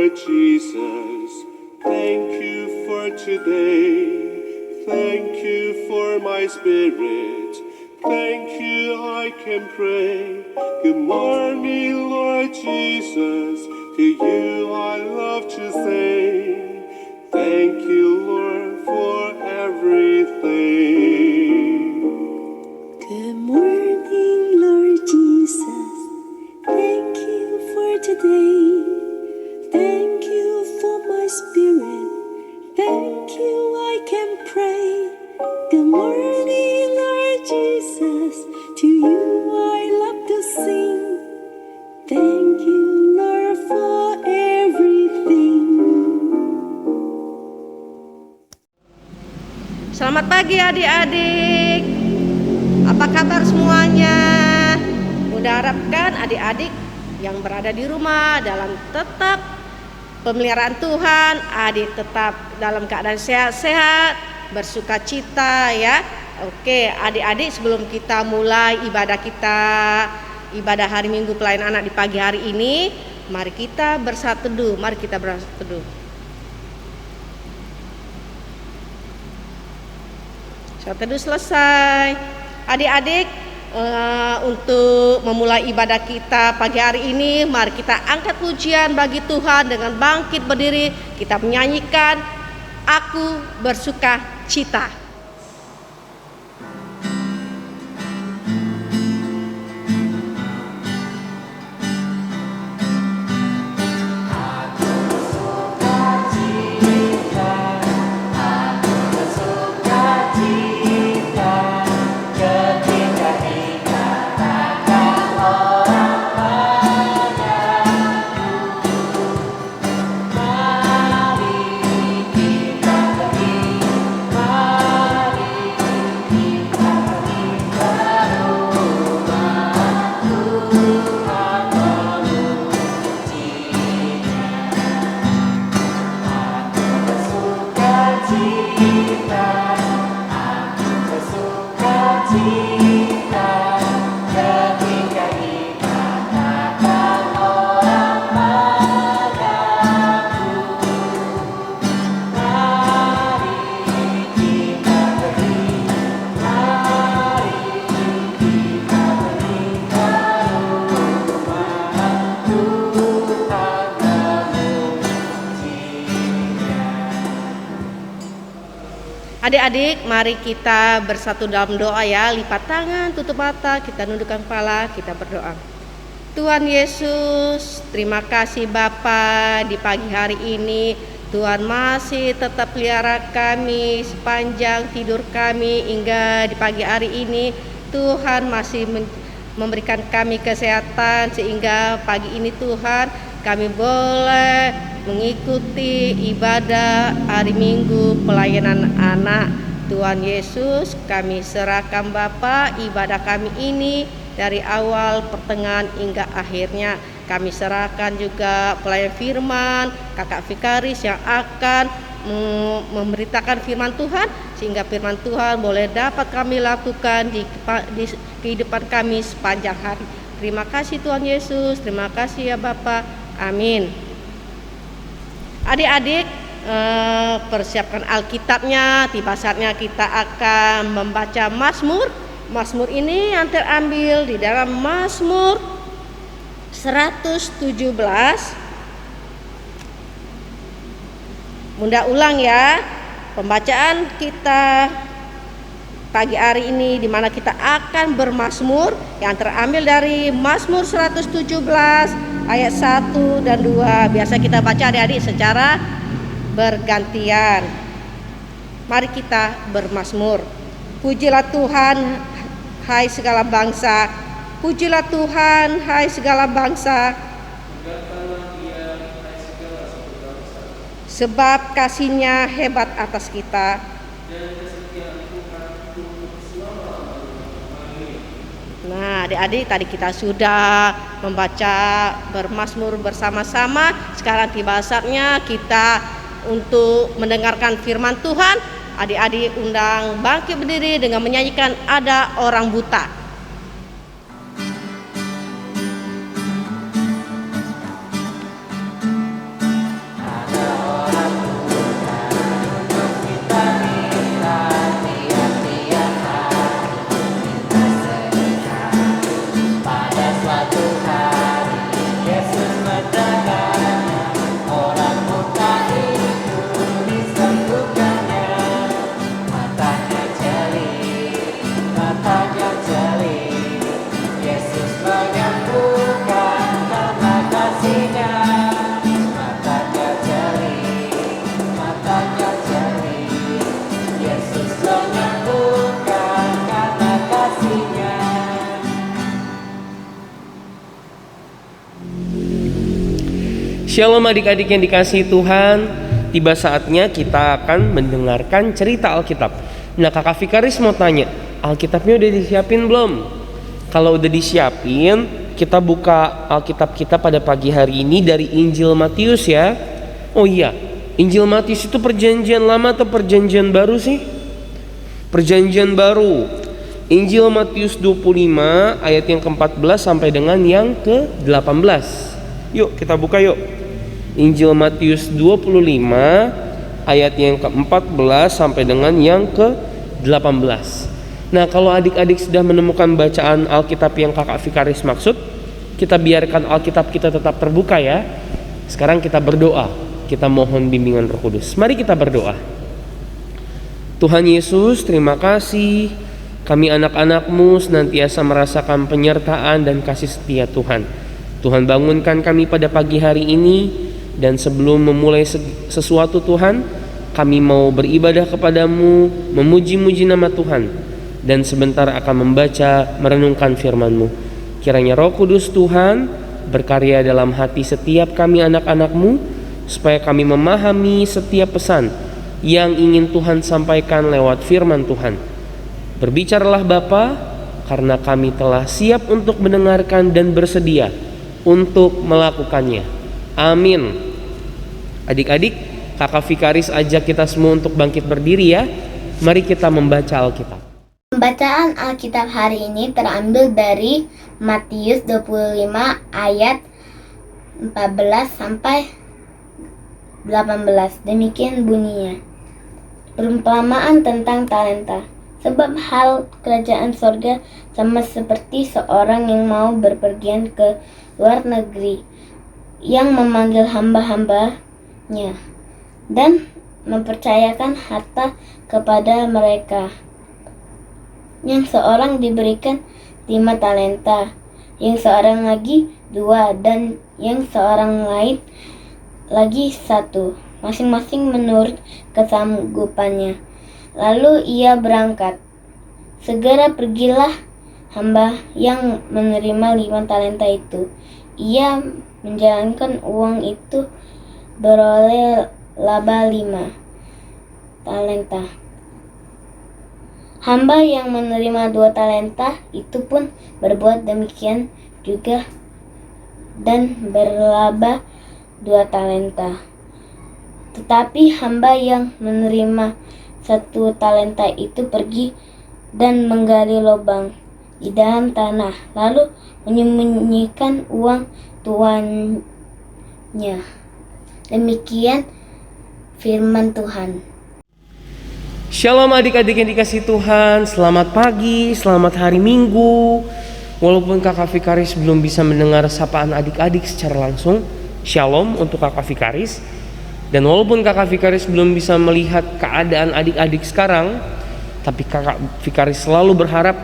Lord Jesus. Thank you for today. Thank you for my spirit. Thank you, I can pray. Good morning, Lord Jesus. To you I love to say, thank you, Lord, for everything. Good morning, Lord Jesus. Thank you for today. Thank you for my spirit. Thank you, I can pray. Good morning, Lord Jesus. To you I love to sing. Thank you, Lord, for everything. Selamat pagi adik-adik. Apa kabar semuanya? Udah harapkan adik-adik yang berada di rumah dalam tetap pemeliharaan Tuhan, adik tetap dalam keadaan sehat-sehat, bersuka cita ya. Oke, adik-adik, sebelum kita mulai ibadah kita, ibadah hari Minggu pelayanan anak di pagi hari ini, mari kita bersatu teduh. Mari kita bersatu teduh. Saat teduh selesai, adik-adik, untuk memulai ibadah kita pagi hari ini, mari kita angkat pujian bagi Tuhan dengan bangkit berdiri. Kita menyanyikan Aku Bersuka Cita. Adik-adik, mari kita bersatu dalam doa ya. Lipat tangan, tutup mata, kita nundukkan kepala, kita berdoa. Tuhan Yesus, terima kasih Bapa, di pagi hari ini Tuhan masih tetap pelihara kami sepanjang tidur kami hingga di pagi hari ini. Tuhan masih memberikan kami kesehatan sehingga pagi ini Tuhan kami boleh mengikuti ibadah hari Minggu pelayanan anak. Tuhan Yesus, kami serahkan Bapa ibadah kami ini dari awal, pertengahan hingga akhirnya. Kami serahkan juga pelayan firman, kakak Vikaris yang akan memberitakan firman Tuhan, sehingga firman Tuhan boleh dapat kami lakukan di kehidupan kami sepanjang hari. Terima kasih Tuhan Yesus, terima kasih ya Bapa. Amin. Adik-adik, persiapkan Alkitabnya. Tiba saatnya kita akan membaca Mazmur. Mazmur ini yang terambil di dalam Mazmur 117. Bunda ulang ya pembacaan kita pagi hari ini, di mana kita akan bermazmur yang terambil dari Mazmur 117 ayat 1 dan 2. Biasa kita baca adik-adik secara bergantian. Mari kita bermazmur. Pujilah Tuhan, hai segala bangsa. Pujilah Tuhan, hai segala bangsa. Sebab kasih-Nya hebat atas kita. Nah, adik-adik, tadi kita sudah membaca bermazmur bersama-sama. Sekarang tiba saatnya kita untuk mendengarkan firman Tuhan. Adik-adik undang bangkit berdiri dengan menyanyikan Ada Orang Buta. Shalom adik-adik yang dikasihi Tuhan. Tiba saatnya kita akan mendengarkan cerita Alkitab. Nah, Kakak Vikaris mau tanya, Alkitabnya udah disiapin belum? Kalau udah disiapin, kita buka Alkitab kita pada pagi hari ini dari Injil Matius ya. Oh iya, Injil Matius itu perjanjian lama atau perjanjian baru sih? Perjanjian baru. Injil Matius 25 ayat yang ke-14 sampai dengan yang ke-18. Yuk kita buka yuk. Injil Matius 25 ayat yang ke-14 sampai dengan yang ke-18. Nah, kalau adik-adik sudah menemukan bacaan Alkitab yang Kakak Vikaris maksud, kita biarkan Alkitab kita tetap terbuka ya. Sekarang kita berdoa, kita mohon bimbingan Roh Kudus. Mari kita berdoa. Tuhan Yesus, terima kasih. Kami anak-anak-Mu senantiasa merasakan penyertaan dan kasih setia Tuhan. Tuhan bangunkan kami pada pagi hari ini, dan sebelum memulai sesuatu Tuhan, kami mau beribadah kepadamu, memuji-muji nama Tuhan, dan sebentar akan membaca, merenungkan firman-Mu. Kiranya Roh Kudus Tuhan berkarya dalam hati setiap kami anak-anak-Mu, supaya kami memahami setiap pesan yang ingin Tuhan sampaikan lewat firman Tuhan. Berbicaralah Bapa, karena kami telah siap untuk mendengarkan dan bersedia untuk melakukannya. Amin. Adik-adik, Kakak Vikaris ajak kita semua untuk bangkit berdiri ya. Mari kita membaca Alkitab. Pembacaan Alkitab hari ini terambil dari Matius 25 ayat 14 sampai 18. Demikian bunyinya. Perumpamaan tentang talenta. Sebab hal kerajaan sorga sama seperti seorang yang mau berpergian ke luar negeri, yang memanggil hamba-hambanya dan mempercayakan harta kepada mereka. Yang seorang diberikan 5 talenta, yang seorang lagi 2, dan yang seorang lain lagi 1, masing-masing menurut kesanggupannya. Lalu ia berangkat. Segera pergilah hamba yang menerima 5 talenta itu. Ia menjalankan uang itu, beroleh laba 5 talenta. Hamba yang menerima 2 talenta itu pun berbuat demikian juga dan berlaba 2 talenta. Tetapi hamba yang menerima 1 talenta itu pergi dan menggali lubang di dalam tanah, lalu menyembunyikan uang tuannya. Demikian firman Tuhan. Shalom adik-adik yang dikasihi Tuhan. Selamat pagi, selamat hari Minggu. Walaupun Kakak Vikaris belum bisa mendengar sapaan adik-adik secara langsung, Shalom untuk Kakak Vikaris. Dan walaupun Kakak Vikaris belum bisa melihat keadaan adik-adik sekarang, tapi Kakak Vikaris selalu berharap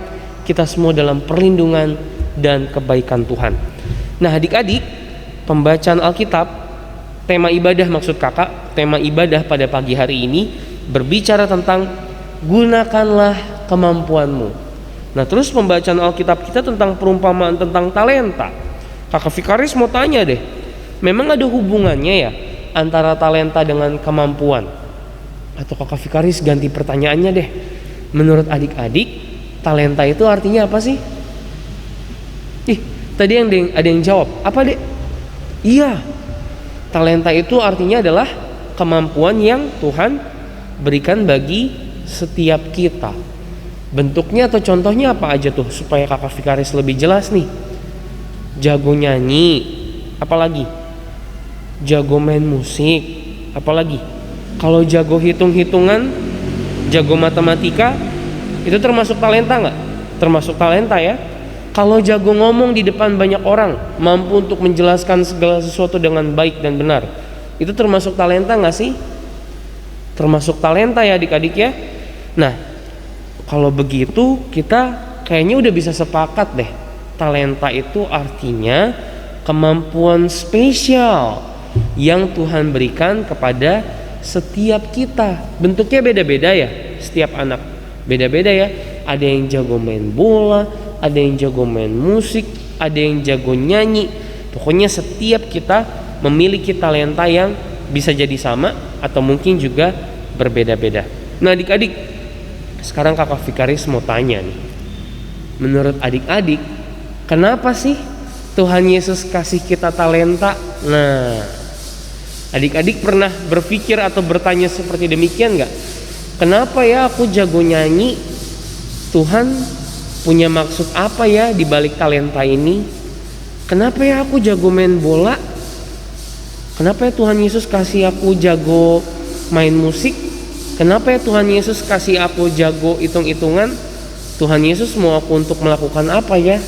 kita semua dalam perlindungan dan kebaikan Tuhan. Nah adik-adik, pembacaan Alkitab, tema ibadah maksud kakak, tema ibadah pada pagi hari ini berbicara tentang gunakanlah kemampuanmu. Nah terus pembacaan Alkitab kita tentang perumpamaan tentang talenta. Kakak Vikaris mau tanya deh, memang ada hubungannya ya antara talenta dengan kemampuan? Atau Kakak Vikaris ganti pertanyaannya deh, menurut adik-adik talenta itu artinya apa sih? Tadi ada yang jawab, apa dek? Iya, talenta itu artinya adalah kemampuan yang Tuhan berikan bagi setiap kita. Bentuknya atau contohnya apa aja tuh, supaya Kakak Vikaris lebih jelas nih. Jago nyanyi, apalagi? Jago main musik, apalagi? Kalau jago hitung-hitungan, jago matematika, itu termasuk talenta nggak? Termasuk talenta ya. Kalau jago ngomong di depan banyak orang, mampu untuk menjelaskan segala sesuatu dengan baik dan benar, itu termasuk talenta nggak sih? Termasuk talenta ya adik-adik ya. Nah, kalau begitu kita kayaknya udah bisa sepakat deh. Talenta itu artinya kemampuan spesial yang Tuhan berikan kepada setiap kita. Bentuknya beda-beda ya, setiap anak beda-beda ya. Ada yang jago main bola, ada yang jago main musik, ada yang jago nyanyi. Pokoknya setiap kita memiliki talenta yang bisa jadi sama atau mungkin juga berbeda-beda. Nah adik-adik, sekarang kakak Vikaris mau tanya nih, menurut adik-adik, kenapa sih Tuhan Yesus kasih kita talenta? Nah, adik-adik pernah berpikir atau bertanya seperti demikian gak? Kenapa ya aku jago nyanyi? Tuhan punya maksud apa ya di balik talenta ini? Kenapa ya aku jago main bola? Kenapa ya Tuhan Yesus kasih aku jago main musik? Kenapa ya Tuhan Yesus kasih aku jago hitung-hitungan? Tuhan Yesus mau aku untuk melakukan apa ya?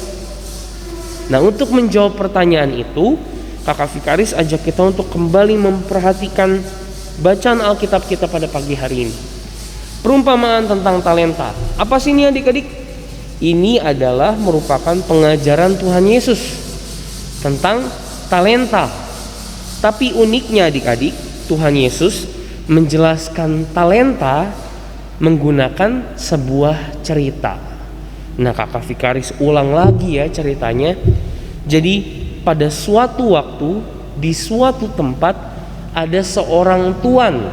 Nah, untuk menjawab pertanyaan itu, kakak Vikaris ajak kita untuk kembali memperhatikan bacaan Alkitab kita pada pagi hari ini. Perumpamaan tentang talenta. Apa sih ini adik-adik? Ini adalah merupakan pengajaran Tuhan Yesus tentang talenta. Tapi uniknya adik-adik, Tuhan Yesus menjelaskan talenta menggunakan sebuah cerita. Nah, kakak Vikaris ulang lagi ya ceritanya. Jadi pada suatu waktu di suatu tempat ada seorang tuan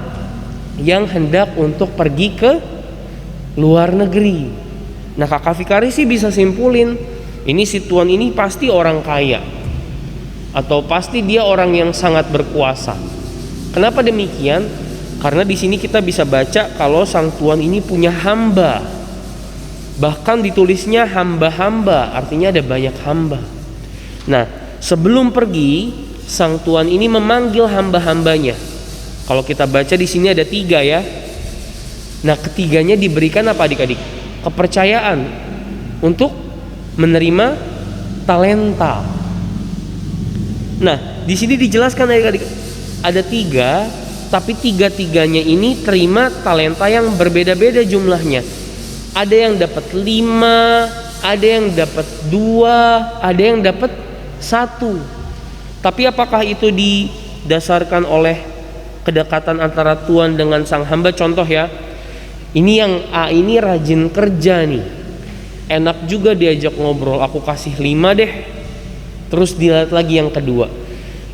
yang hendak untuk pergi ke luar negeri. Nah, kakak Vikaris sih bisa simpulin, ini si tuan ini pasti orang kaya, atau pasti dia orang yang sangat berkuasa. Kenapa demikian? Karena di sini kita bisa baca kalau sang tuan ini punya hamba. Bahkan ditulisnya hamba-hamba, artinya ada banyak hamba. Nah, sebelum pergi, sang tuan ini memanggil hamba-hambanya. Kalau kita baca di sini ada 3 ya. Nah, ketiganya diberikan apa adik-adik? Kepercayaan untuk menerima talenta. Nah, di sini dijelaskan adik-adik ada 3, tapi 3-tiganya ini terima talenta yang berbeda-beda jumlahnya. Ada yang dapat 5, ada yang dapat 2, ada yang dapat 1. Tapi apakah itu didasarkan oleh kedekatan antara tuan dengan sang hamba? Contoh ya, ini yang A ini rajin kerja nih, enak juga diajak ngobrol, aku kasih 5 deh. Terus dilihat lagi yang kedua,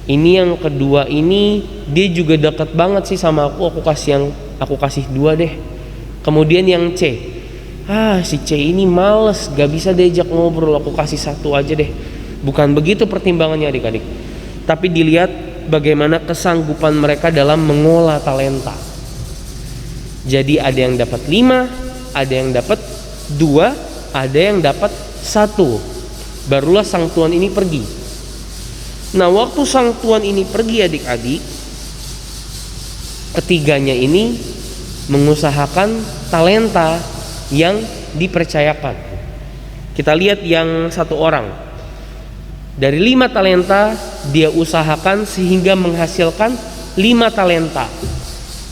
ini yang kedua ini dia juga dekat banget sih sama aku kasih 2 deh. Kemudian yang C, si C ini males, gak bisa diajak ngobrol, aku kasih 1 aja deh. Bukan begitu pertimbangannya adik-adik, tapi dilihat bagaimana kesanggupan mereka dalam mengolah talenta. Jadi ada yang dapat 5, ada yang dapat 2, ada yang dapat 1. Barulah sang tuan ini pergi. Nah, waktu sang tuan ini pergi adik-adik, ketiganya ini mengusahakan talenta yang dipercayakan. Kita lihat yang satu orang. Dari 5 talenta dia usahakan sehingga menghasilkan 5 talenta.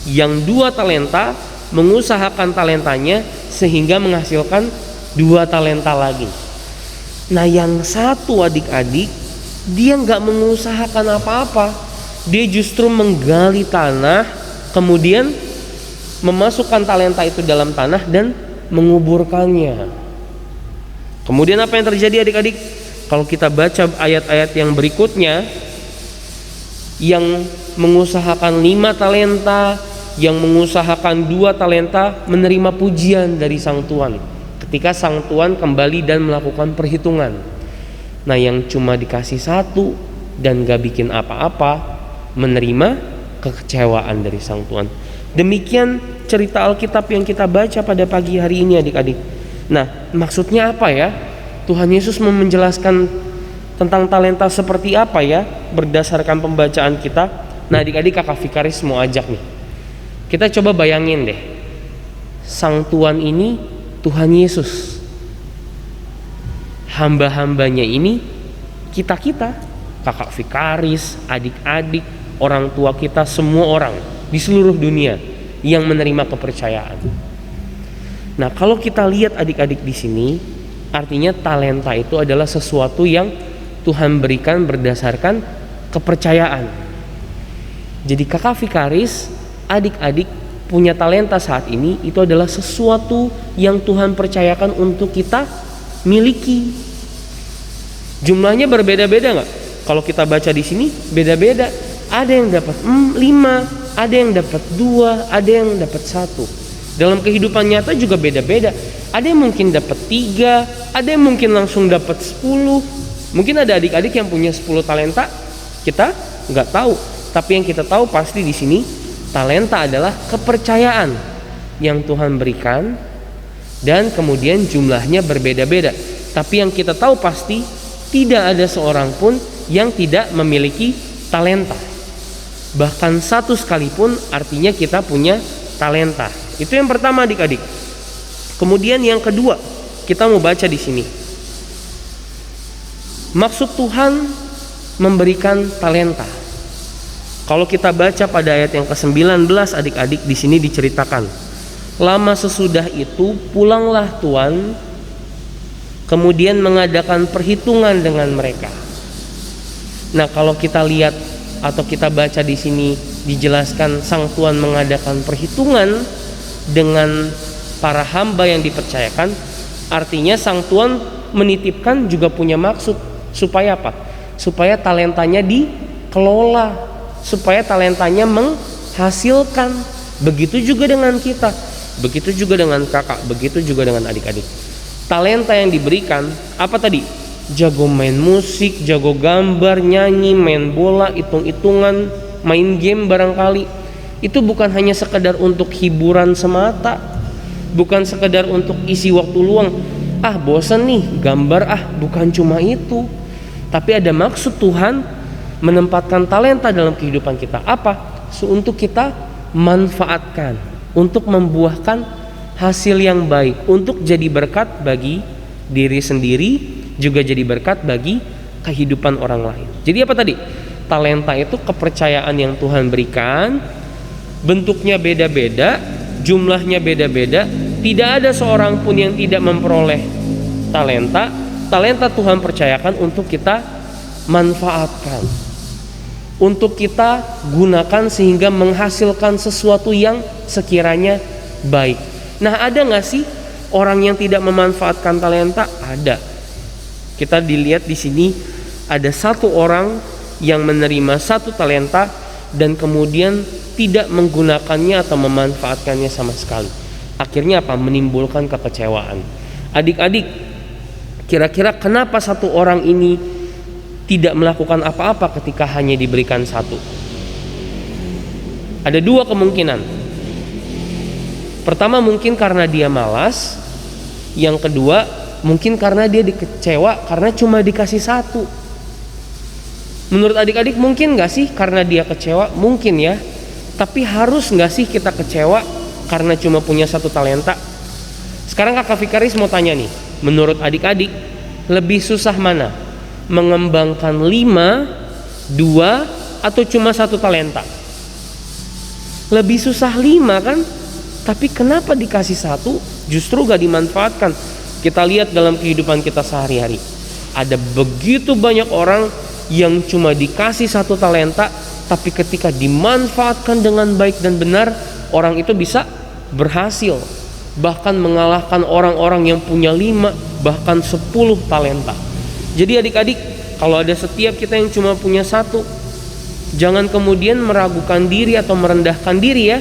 Yang 2 talenta mengusahakan talentanya sehingga menghasilkan 2 talenta lagi. Nah, yang satu adik-adik dia nggak mengusahakan apa-apa. Dia justru menggali tanah, kemudian memasukkan talenta itu dalam tanah dan menguburkannya. Kemudian apa yang terjadi adik-adik? Kalau kita baca ayat-ayat yang berikutnya, yang mengusahakan 5 talenta, yang mengusahakan 2 talenta menerima pujian dari sang tuan ketika sang tuan kembali dan melakukan perhitungan. Nah, yang cuma dikasih 1 dan gak bikin apa-apa menerima kekecewaan dari sang tuan. Demikian cerita Alkitab yang kita baca pada pagi hari ini adik-adik. Nah, maksudnya apa ya? Tuhan Yesus menjelaskan tentang talenta seperti apa ya berdasarkan pembacaan kita. Nah, adik-adik kakak Vikaris mau ajak nih, kita coba bayangin deh, sang tuan ini Tuhan Yesus, hamba-hambanya ini kita-kita, kakak Vikaris, adik-adik, orang tua kita, semua orang di seluruh dunia yang menerima kepercayaan. Nah, kalau kita lihat adik-adik di sini, artinya talenta itu adalah sesuatu yang Tuhan berikan berdasarkan kepercayaan. Jadi kakak Vikaris, adik-adik punya talenta saat ini, itu adalah sesuatu yang Tuhan percayakan untuk kita miliki. Jumlahnya berbeda-beda gak? Kalau kita baca di sini beda-beda. Ada yang dapat 5, ada yang dapat 2, ada yang dapat 1. Dalam kehidupan nyata juga beda-beda. Ada yang mungkin dapat 3, ada yang mungkin langsung dapat 10. Mungkin ada adik-adik yang punya 10 talenta, kita nggak tahu. Tapi yang kita tahu pasti di sini talenta adalah kepercayaan yang Tuhan berikan, dan kemudian jumlahnya berbeda-beda. Tapi yang kita tahu pasti tidak ada seorang pun yang tidak memiliki talenta. Bahkan 1 sekalipun artinya kita punya talenta. Itu yang pertama adik-adik. Kemudian yang kedua, kita mau baca di sini. Maksud Tuhan memberikan talenta. Kalau kita baca pada ayat yang ke-19 adik-adik, di sini diceritakan, lama sesudah itu pulanglah Tuan, kemudian mengadakan perhitungan dengan mereka. Nah, kalau kita lihat atau kita baca di sini dijelaskan sang Tuan mengadakan perhitungan dengan para hamba yang dipercayakan, artinya sang Tuan menitipkan juga punya maksud. Supaya apa? Supaya talentanya dikelola, supaya talentanya menghasilkan. Begitu juga dengan kita, begitu juga dengan kakak, begitu juga dengan adik-adik. Talenta yang diberikan apa tadi? Jago main musik, jago gambar, nyanyi, main bola, hitung-hitungan, main game barangkali. Itu bukan hanya sekedar untuk hiburan semata, bukan sekedar untuk isi waktu luang. Bosan nih gambar, bukan cuma itu. Tapi ada maksud Tuhan menempatkan talenta dalam kehidupan kita. Apa? Untuk kita manfaatkan, untuk membuahkan hasil yang baik, untuk jadi berkat bagi diri sendiri, juga jadi berkat bagi kehidupan orang lain. Jadi apa tadi? Talenta itu kepercayaan yang Tuhan berikan, bentuknya beda-beda, jumlahnya beda-beda. Tidak ada seorang pun yang tidak memperoleh talenta. Talenta Tuhan percayakan untuk kita manfaatkan, untuk kita gunakan sehingga menghasilkan sesuatu yang sekiranya baik. Nah, ada gak sih orang yang tidak memanfaatkan talenta? Ada. Kita dilihat di sini ada 1 orang yang menerima 1 talenta dan kemudian tidak menggunakannya atau memanfaatkannya sama sekali. Akhirnya apa? Menimbulkan kekecewaan. Adik-adik, kira-kira kenapa 1 orang ini tidak melakukan apa-apa ketika hanya diberikan 1? Ada 2 kemungkinan. Pertama, mungkin karena dia malas. Yang kedua, mungkin karena dia dikecewa karena cuma dikasih 1. Menurut adik-adik mungkin gak sih karena dia kecewa? Mungkin ya. Tapi harus gak sih kita kecewa karena cuma punya 1 talenta? Sekarang Kakak Fikaris mau tanya nih, menurut adik-adik lebih susah mana? Mengembangkan 5, 2, atau cuma 1 talenta? Lebih susah 5 kan? Tapi kenapa dikasih 1 justru gak dimanfaatkan? Kita lihat dalam kehidupan kita sehari-hari. Ada begitu banyak orang yang cuma dikasih 1 talenta, tapi ketika dimanfaatkan dengan baik dan benar, orang itu bisa berhasil, bahkan mengalahkan orang-orang yang punya 5 bahkan 10 talenta. Jadi adik-adik, kalau ada setiap kita yang cuma punya 1, jangan kemudian meragukan diri atau merendahkan diri ya.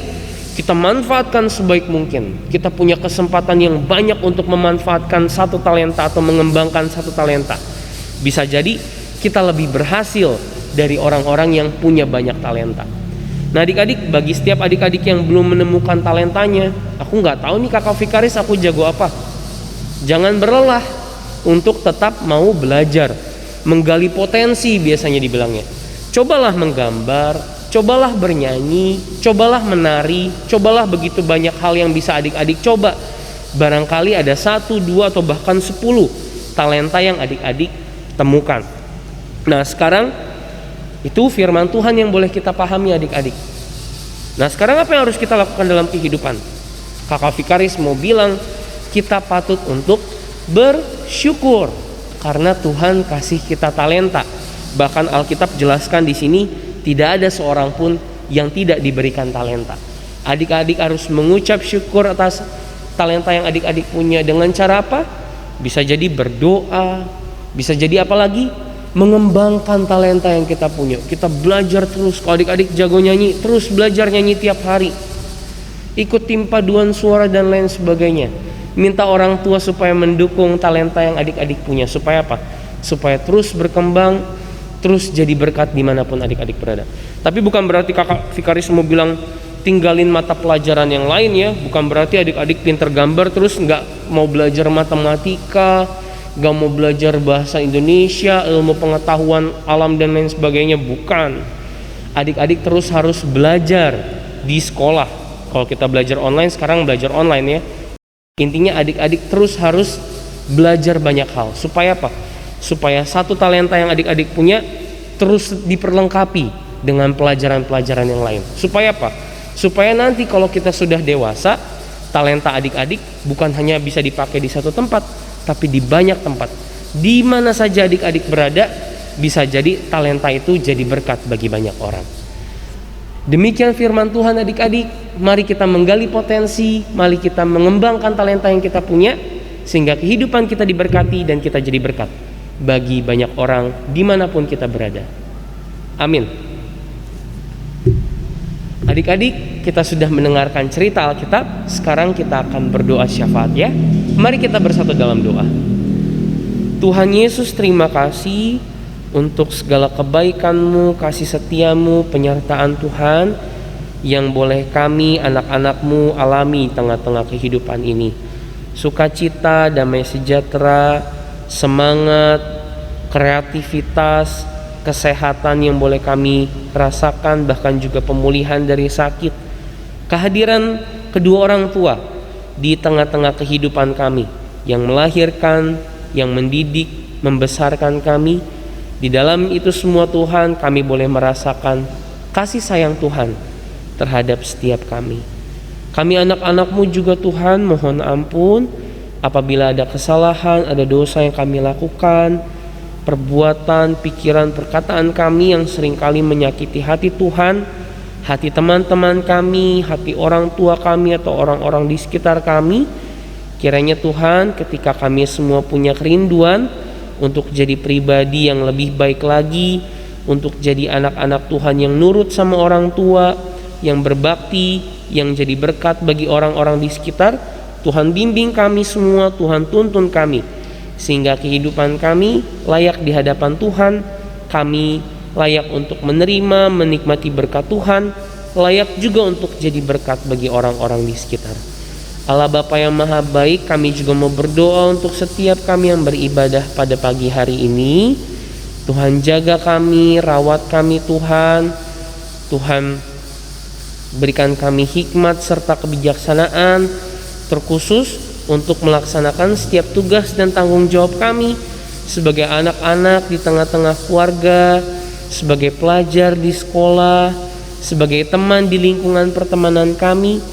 Kita manfaatkan sebaik mungkin. Kita punya kesempatan yang banyak untuk memanfaatkan 1 talenta atau mengembangkan 1 talenta. Bisa jadi kita lebih berhasil dari orang-orang yang punya banyak talenta. Nah adik-adik, bagi setiap adik-adik yang belum menemukan talentanya, aku gak tahu nih Kakak Fikaris aku jago apa. Jangan berlelah untuk tetap mau belajar, menggali potensi biasanya dibilangnya. Cobalah menggambar, cobalah bernyanyi, cobalah menari, cobalah begitu banyak hal yang bisa adik-adik coba. Barangkali ada 1, 2, atau bahkan 10 talenta yang adik-adik temukan. Nah sekarang itu firman Tuhan yang boleh kita pahami adik-adik. Nah sekarang apa yang harus kita lakukan dalam kehidupan? Kakak Fikaris mau bilang kita patut untuk bersyukur karena Tuhan kasih kita talenta. Bahkan Alkitab jelaskan di sini tidak ada seorang pun yang tidak diberikan talenta. Adik-adik harus mengucap syukur atas talenta yang adik-adik punya dengan cara apa? Bisa jadi berdoa, bisa jadi apa lagi? mengembangkan talenta yang kita punya. Kita belajar terus. Kalau adik-adik jago nyanyi, terus belajar nyanyi tiap hari. Ikut tim paduan suara dan lain sebagainya. Minta orang tua supaya mendukung talenta yang adik-adik punya. Supaya apa? Supaya terus berkembang, terus jadi berkat dimanapun adik-adik berada. Tapi bukan berarti kakak Vikaris mau bilang tinggalin mata pelajaran yang lain ya. Bukan berarti adik-adik pinter gambar terus nggak mau belajar matematika, nggak mau belajar bahasa Indonesia, ilmu pengetahuan alam dan lain sebagainya. Bukan. Adik-adik terus harus belajar di sekolah. Kalau kita belajar online, sekarang belajar online ya. Intinya adik-adik terus harus belajar banyak hal. Supaya apa? Supaya satu talenta yang adik-adik punya terus diperlengkapi dengan pelajaran-pelajaran yang lain. Supaya apa? Supaya nanti kalau kita sudah dewasa, talenta adik-adik bukan hanya bisa dipakai di satu tempat, tapi di banyak tempat. Di mana saja adik-adik berada, bisa jadi talenta itu jadi berkat bagi banyak orang. Demikian firman Tuhan adik-adik. Mari kita menggali potensi, mari kita mengembangkan talenta yang kita punya, sehingga kehidupan kita diberkati dan kita jadi berkat bagi banyak orang dimanapun kita berada. Amin. Adik-adik, kita sudah mendengarkan cerita Alkitab. Sekarang kita akan berdoa syafaat ya. Mari kita bersatu dalam doa. Tuhan Yesus, terima kasih untuk segala kebaikan-Mu, kasih setia-Mu, penyertaan Tuhan yang boleh kami anak-anak-Mu alami tengah-tengah kehidupan ini. Sukacita, damai sejahtera, semangat, kreativitas, kesehatan yang boleh kami rasakan, bahkan juga pemulihan dari sakit. Kehadiran kedua orang tua di tengah-tengah kehidupan kami yang melahirkan, yang mendidik, membesarkan kami. Di dalam itu semua Tuhan, kami boleh merasakan kasih sayang Tuhan terhadap setiap kami. Kami anak-anak-Mu juga Tuhan, mohon ampun apabila ada kesalahan, ada dosa yang kami lakukan, perbuatan, pikiran, perkataan kami yang seringkali menyakiti hati Tuhan, hati teman-teman kami, hati orang tua kami atau orang-orang di sekitar kami. Kiranya Tuhan, ketika kami semua punya kerinduan untuk jadi pribadi yang lebih baik lagi, untuk jadi anak-anak Tuhan yang nurut sama orang tua, yang berbakti, yang jadi berkat bagi orang-orang di sekitar, Tuhan bimbing kami semua, Tuhan tuntun kami, sehingga kehidupan kami layak di hadapan Tuhan. Kami layak untuk menerima, menikmati berkat Tuhan, layak juga untuk jadi berkat bagi orang-orang di sekitar. Allah Bapa yang Maha Baik, kami juga mau berdoa untuk setiap kami yang beribadah pada pagi hari ini. Tuhan jaga kami, rawat kami Tuhan. Tuhan berikan kami hikmat serta kebijaksanaan terkhusus untuk melaksanakan setiap tugas dan tanggung jawab kami sebagai anak-anak di tengah-tengah keluarga, sebagai pelajar di sekolah, sebagai teman di lingkungan pertemanan kami.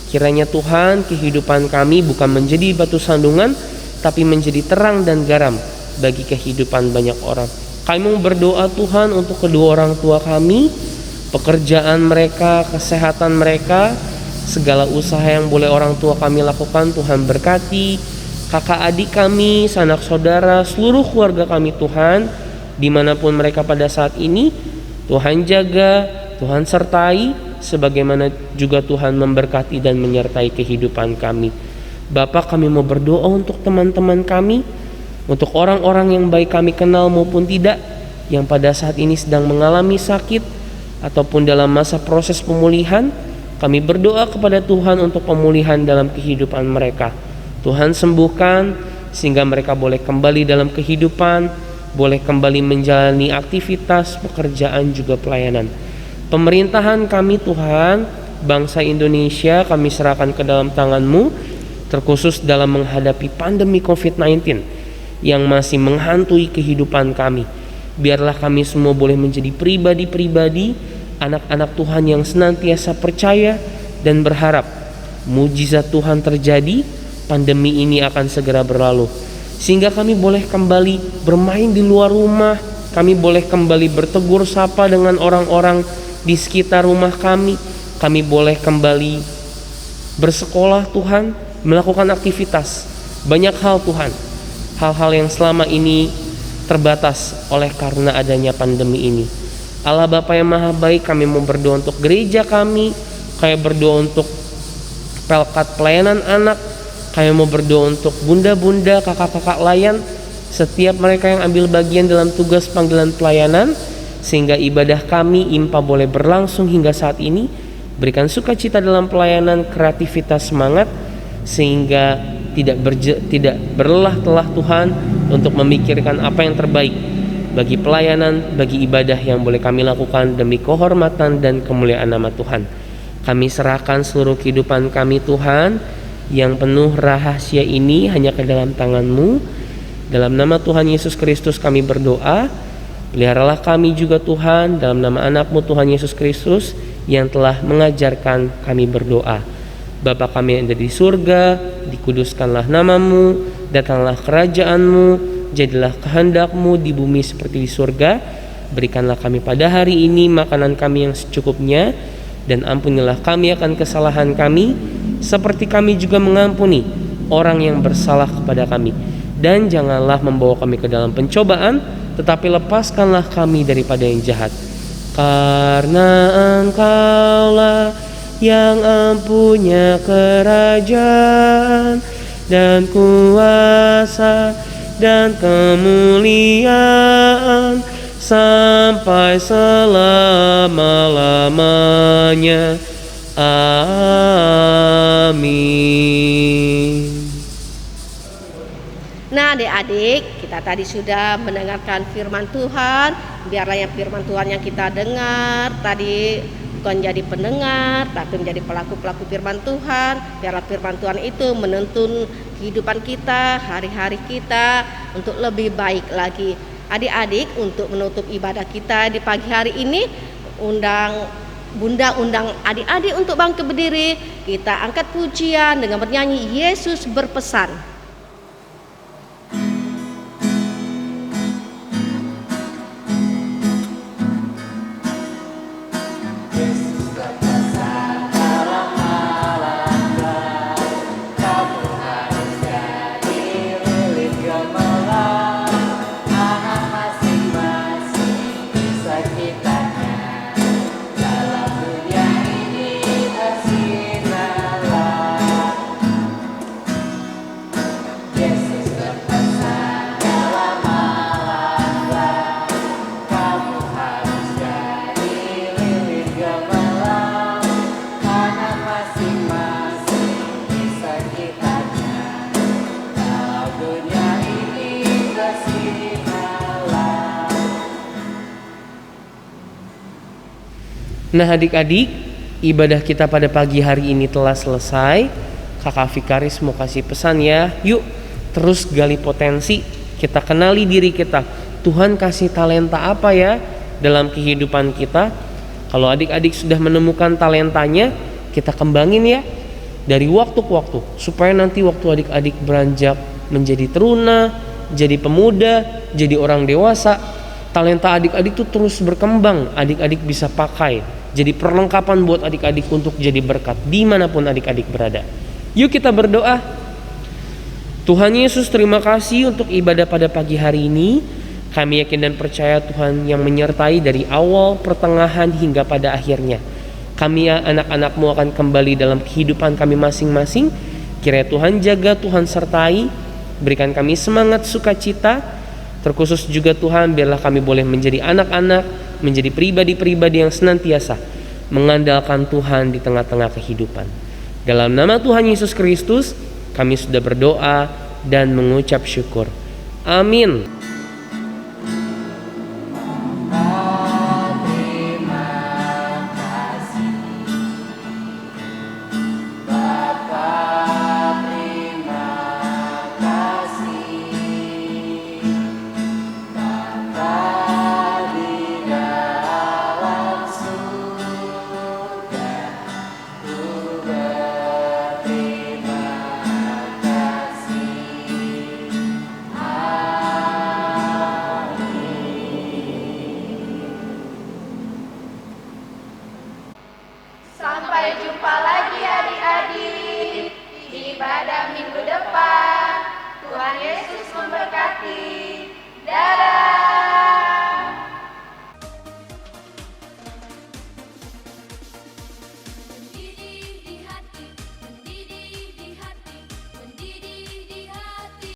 Kiranya Tuhan, kehidupan kami bukan menjadi batu sandungan, tapi menjadi terang dan garam bagi kehidupan banyak orang. Kami mau berdoa Tuhan untuk kedua orang tua kami, pekerjaan mereka, kesehatan mereka, segala usaha yang boleh orang tua kami lakukan Tuhan berkati. Kakak adik kami, sanak saudara, seluruh keluarga kami Tuhan, dimanapun mereka pada saat ini, Tuhan jaga, Tuhan sertai, sebagaimana juga Tuhan memberkati dan menyertai kehidupan kami. Bapak, kami mau berdoa untuk teman-teman kami, untuk orang-orang yang baik kami kenal maupun tidak, yang pada saat ini sedang mengalami sakit ataupun dalam masa proses pemulihan. Kami berdoa kepada Tuhan untuk pemulihan dalam kehidupan mereka. Tuhan sembuhkan sehingga mereka boleh kembali dalam kehidupan, boleh kembali menjalani aktivitas, pekerjaan juga pelayanan. Pemerintahan kami Tuhan, bangsa Indonesia kami serahkan ke dalam tangan-Mu, terkhusus dalam menghadapi pandemi COVID-19 yang masih menghantui kehidupan kami. Biarlah kami semua boleh menjadi pribadi-pribadi, anak-anak Tuhan yang senantiasa percaya dan berharap mujizat Tuhan terjadi, pandemi ini akan segera berlalu, sehingga kami boleh kembali bermain di luar rumah, kami boleh kembali bertegur sapa dengan orang-orang di sekitar rumah kami boleh kembali bersekolah Tuhan, melakukan aktivitas, banyak hal Tuhan, hal-hal yang selama ini terbatas oleh karena adanya pandemi ini. Allah Bapa yang Maha Baik, kami mau berdoa untuk gereja kami, kami berdoa untuk pelkat pelayanan anak, kami mau berdoa untuk bunda-bunda, kakak-kakak layan, setiap mereka yang ambil bagian dalam tugas panggilan pelayanan, sehingga ibadah kami IMPA boleh berlangsung hingga saat ini. Berikan sukacita dalam pelayanan, kreativitas, semangat, sehingga tidak berlelah-lelah Tuhan untuk memikirkan apa yang terbaik bagi pelayanan, bagi ibadah yang boleh kami lakukan demi kehormatan dan kemuliaan nama Tuhan. Kami serahkan seluruh kehidupan kami Tuhan yang penuh rahasia ini hanya ke dalam tangan-Mu. Dalam nama Tuhan Yesus Kristus kami berdoa. Peliharalah kami juga Tuhan, dalam nama anak-Mu Tuhan Yesus Kristus yang telah mengajarkan kami berdoa. Bapa kami yang ada di surga, dikuduskanlah nama-Mu, datanglah kerajaan-Mu, jadilah kehendak-Mu di bumi seperti di surga. Berikanlah kami pada hari ini makanan kami yang secukupnya, dan ampunilah kami akan kesalahan kami, seperti kami juga mengampuni orang yang bersalah kepada kami. Dan janganlah membawa kami ke dalam pencobaan, tetapi lepaskanlah kami daripada yang jahat. Karena Engkaulah yang empunya kerajaan dan kuasa dan kemuliaan sampai selama-lamanya. Amin. Nah adik-adik, kita tadi sudah mendengarkan firman Tuhan. Biarlah yang firman Tuhan yang kita dengar tadi bukan jadi pendengar, tapi menjadi pelaku-pelaku firman Tuhan. Biarlah firman Tuhan itu menuntun kehidupan kita, hari-hari kita untuk lebih baik lagi. Adik-adik, untuk menutup ibadah kita di pagi hari ini, Bunda undang adik-adik untuk bangkit berdiri. Kita angkat pujian dengan bernyanyi Yesus berpesan. Nah adik-adik, ibadah kita pada pagi hari ini telah selesai. Kakak Vikaris mau kasih pesan ya. Yuk terus gali potensi, kita kenali diri kita. Tuhan kasih talenta apa ya dalam kehidupan kita. Kalau adik-adik sudah menemukan talentanya, kita kembangin ya dari waktu ke waktu, supaya nanti waktu adik-adik beranjak menjadi teruna, jadi pemuda, jadi orang dewasa, talenta adik-adik itu terus berkembang. Adik-adik bisa pakai jadi perlengkapan buat adik-adik untuk jadi berkat dimanapun adik-adik berada. Yuk kita berdoa. Tuhan Yesus, terima kasih untuk ibadah pada pagi hari ini. Kami yakin dan percaya Tuhan yang menyertai dari awal, pertengahan hingga pada akhirnya. Kami anak-anak-Mu akan kembali dalam kehidupan kami masing-masing. Kiranya Tuhan jaga, Tuhan sertai, berikan kami semangat, sukacita. Terkhusus juga Tuhan, biarlah kami boleh menjadi anak-anak, menjadi pribadi-pribadi yang senantiasa mengandalkan Tuhan di tengah-tengah kehidupan. Dalam nama Tuhan Yesus Kristus kami sudah berdoa dan mengucap syukur. Amin. Sampai jumpa lagi adik-adik di ibadah minggu depan. Tuhan Yesus memberkati. Dadah.